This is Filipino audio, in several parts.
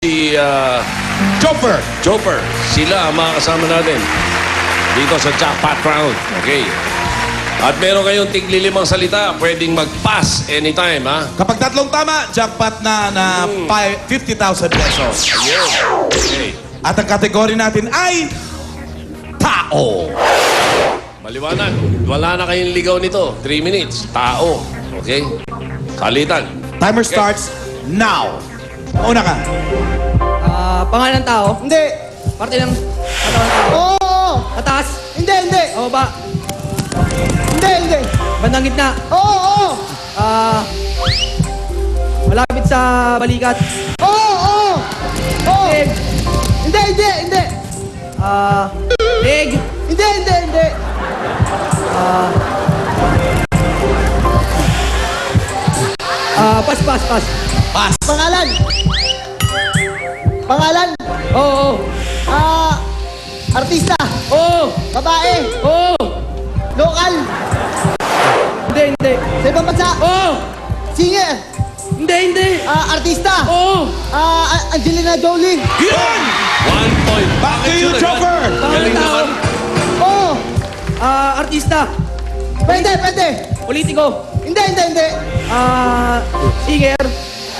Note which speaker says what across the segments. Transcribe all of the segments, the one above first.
Speaker 1: si
Speaker 2: Chopper.
Speaker 1: Sila ang mga kasama natin dito sa jackpot round. Okay. At meron kayong tig-5 salita. Pwedeng mag-pass anytime, ha?
Speaker 2: Kapag tatlong tama, jackpot na 50,000 pesos.
Speaker 1: Ayun. Okay.
Speaker 2: At ang kategory natin ay tao.
Speaker 1: Maliwanag. Wala na kayong ligaw nito. 3 minutes. Tao. Okay? Salitan.
Speaker 2: Timer starts now. Una ka.
Speaker 3: Pangalan ng tao?
Speaker 4: Hindi.
Speaker 3: Parte ng katawan ng tao?
Speaker 4: Oo.
Speaker 3: Mataas?
Speaker 4: Hindi, hindi.
Speaker 3: O baba?
Speaker 4: Hindi.
Speaker 3: Bandang gitna?
Speaker 4: Oo.
Speaker 3: Malapit sa balikat?
Speaker 4: Oo.
Speaker 3: Leg?
Speaker 4: Hindi.
Speaker 3: Leg?
Speaker 4: Hindi.
Speaker 3: Pas.
Speaker 2: Pass.
Speaker 4: Pangalan.
Speaker 3: Oo.
Speaker 4: Artista.
Speaker 3: Oo.
Speaker 4: Babae.
Speaker 3: Oo.
Speaker 4: Lokal.
Speaker 3: Hindi.
Speaker 4: Sa ibang bansa.
Speaker 3: Oo.
Speaker 4: Singer.
Speaker 3: Hindi.
Speaker 4: Artista.
Speaker 3: Oo.
Speaker 4: Angelina Jolie.
Speaker 2: Yun!
Speaker 1: 1 point.
Speaker 2: Back to you, Chopper.
Speaker 3: Pangalan ng tao?
Speaker 4: Oo.
Speaker 3: Artista?
Speaker 4: Pwede.
Speaker 3: Politiko?
Speaker 4: Hindi.
Speaker 3: Singer?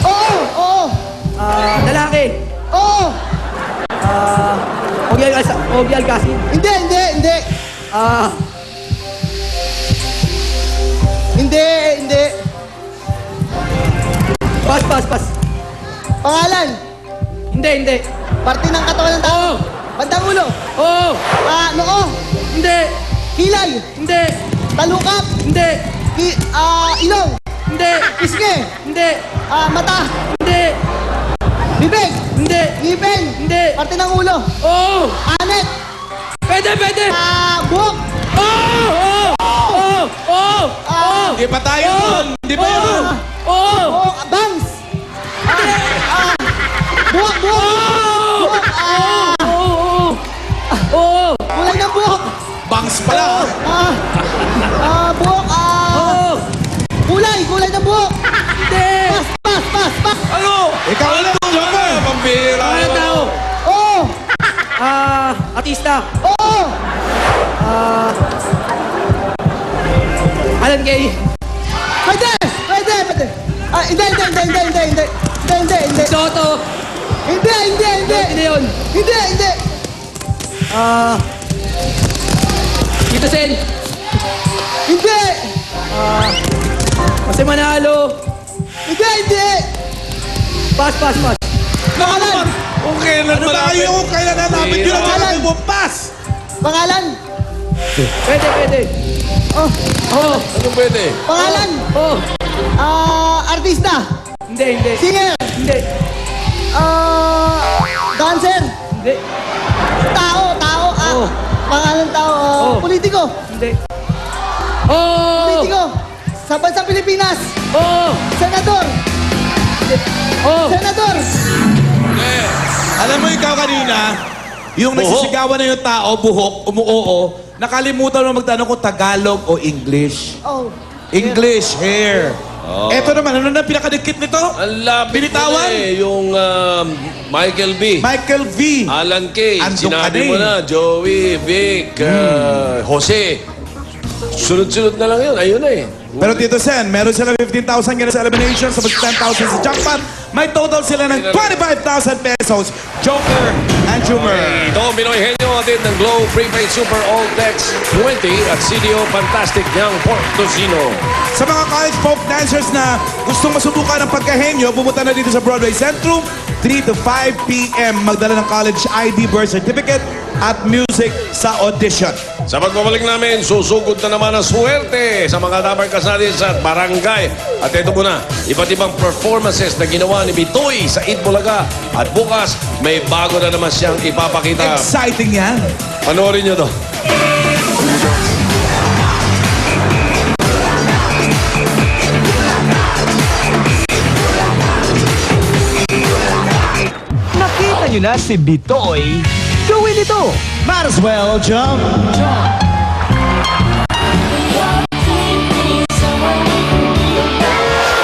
Speaker 4: Oo.
Speaker 3: Lalaki?
Speaker 4: Oo.
Speaker 3: Ogie Alcacid?
Speaker 4: Hindi. Hindi.
Speaker 3: Pas.
Speaker 4: Pangalan.
Speaker 3: Hindi.
Speaker 4: Parte ng katawan ng tao.
Speaker 3: Oo.
Speaker 4: Bandang ulo.
Speaker 3: Oo.
Speaker 4: Noo.
Speaker 3: Hindi.
Speaker 4: Kilay.
Speaker 3: Hindi.
Speaker 4: Talukap.
Speaker 3: Hindi.
Speaker 4: Ilong.
Speaker 3: Hindi.
Speaker 4: Pisngi.
Speaker 3: Hindi.
Speaker 4: Mata.
Speaker 3: Hindi.
Speaker 4: Bibig.
Speaker 3: Hindi.
Speaker 4: Ngipin.
Speaker 3: Hindi.
Speaker 4: Parte ng ulo.
Speaker 3: Oo.
Speaker 4: Anet.
Speaker 3: Pwede.
Speaker 4: Buhok.
Speaker 3: Oo.
Speaker 2: Hindi pa tayo doon. Hindi pa yun.
Speaker 3: Oo.
Speaker 4: Bangs. Buhok.
Speaker 3: Oo.
Speaker 4: Kulay ng buhok.
Speaker 2: Bangs pala.
Speaker 4: Buhok.
Speaker 3: Oo.
Speaker 4: Kulay ng buhok.
Speaker 3: Hindi.
Speaker 4: Pas.
Speaker 1: Ano?
Speaker 2: Ikaw ulit, Chopper.
Speaker 1: Pambira.
Speaker 3: Pangalan ng tao?
Speaker 4: Oo.
Speaker 3: Artista?
Speaker 4: Oo.
Speaker 3: Alan Kay?
Speaker 4: Pwede. Hindi.
Speaker 3: Soto?
Speaker 4: Hindi.
Speaker 3: Hindi yun.
Speaker 4: Hindi.
Speaker 3: Tito Sen?
Speaker 4: Hindi.
Speaker 3: Jose Manalo?
Speaker 4: Hindi.
Speaker 3: Pas.
Speaker 4: Pangalan.
Speaker 1: Okay,
Speaker 2: Ano ba kayo? Kailan na namin yun ang
Speaker 4: Pangalan.
Speaker 2: alam mo? Pass.
Speaker 4: Pangalan.
Speaker 3: Pwede. Oo.
Speaker 1: Ano pwede?
Speaker 4: Pangalan.
Speaker 3: Oo.
Speaker 4: Artista.
Speaker 3: Hindi.
Speaker 4: Singer.
Speaker 3: Hindi.
Speaker 4: Dancer.
Speaker 3: Hindi.
Speaker 4: Tao.
Speaker 3: Oo.
Speaker 4: Pangalan tao.
Speaker 3: Oo.
Speaker 4: Politiko.
Speaker 3: Hindi. Oo.
Speaker 4: Politiko. Sa bansang Pilipinas.
Speaker 3: Oo.
Speaker 4: Senador.
Speaker 3: Oo.
Speaker 4: Senador.
Speaker 2: Alam mo ikaw kanina, yung
Speaker 1: Buhok.
Speaker 2: nagsisigawan na yung tao, buhok, umuoo, nakalimutan mo magtanong kung Tagalog o English.
Speaker 4: Oh.
Speaker 2: English, hair. Eto naman, ano na pinakadikit nito?
Speaker 1: Ang lapit
Speaker 2: Binitawan?
Speaker 1: mo na yung Michael B.
Speaker 2: Michael V.
Speaker 1: Alan Kay.
Speaker 2: Andun
Speaker 1: Sinabi
Speaker 2: ka
Speaker 1: mo
Speaker 2: na
Speaker 1: na. Joey, Vic, Jose. Sunod-sunod na lang yun. Ayun na eh.
Speaker 2: Pero Tito Sen, meron sila 15,000 ganun sa elimination, sa 10,000 sa jackpot. May total sila ng 25,000 pesos. Joker and Jumer.
Speaker 1: Ito ang Pinoy Henyo atin ng Glow Prepaid Super All Text 20 at CDO Fantastic Young Pork Tocino.
Speaker 2: Sa mga college folk dancers na gustong masubukan ng pagkahenyo, pumunta na dito sa Broadway Centrum, 3 to 5 p.m. Magdala ng college ID, birth certificate, at music sa audition.
Speaker 1: Sa pagbabalik namin, susugod na naman ang swerte sa mga dabarkasadis at barangay. At ito muna, iba't ibang performances na ginawa ni Bitoy sa Eid Bulaga. At bukas, may bago na naman siyang ipapakita.
Speaker 2: Exciting yan.
Speaker 1: Panoorin nyo to.
Speaker 5: Nakita nyo na si Bitoy, gawin ito.
Speaker 2: Might as well jump.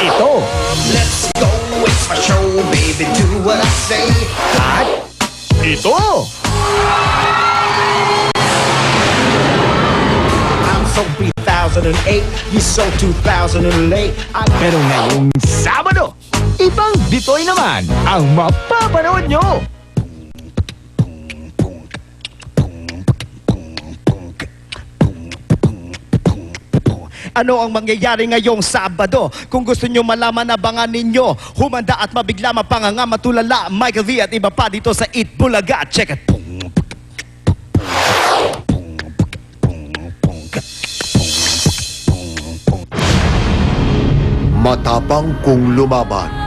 Speaker 5: Ito,
Speaker 6: Let's go, it's my show, baby, do what I say.
Speaker 5: At ito!
Speaker 6: I'm so 3008, you so 2008.
Speaker 5: Pero ngayong Sabado, ibang Bitoy naman ang mapapanood nyo.
Speaker 6: Ano ang mangyayari ngayong Sabado? Kung gusto nyo malaman, abangan ninyo. Humanda at mabigla, mapanganga, matulala, Michael V at iba pa dito sa Eat Bulaga. Check it.
Speaker 7: Matapang kung lumaban.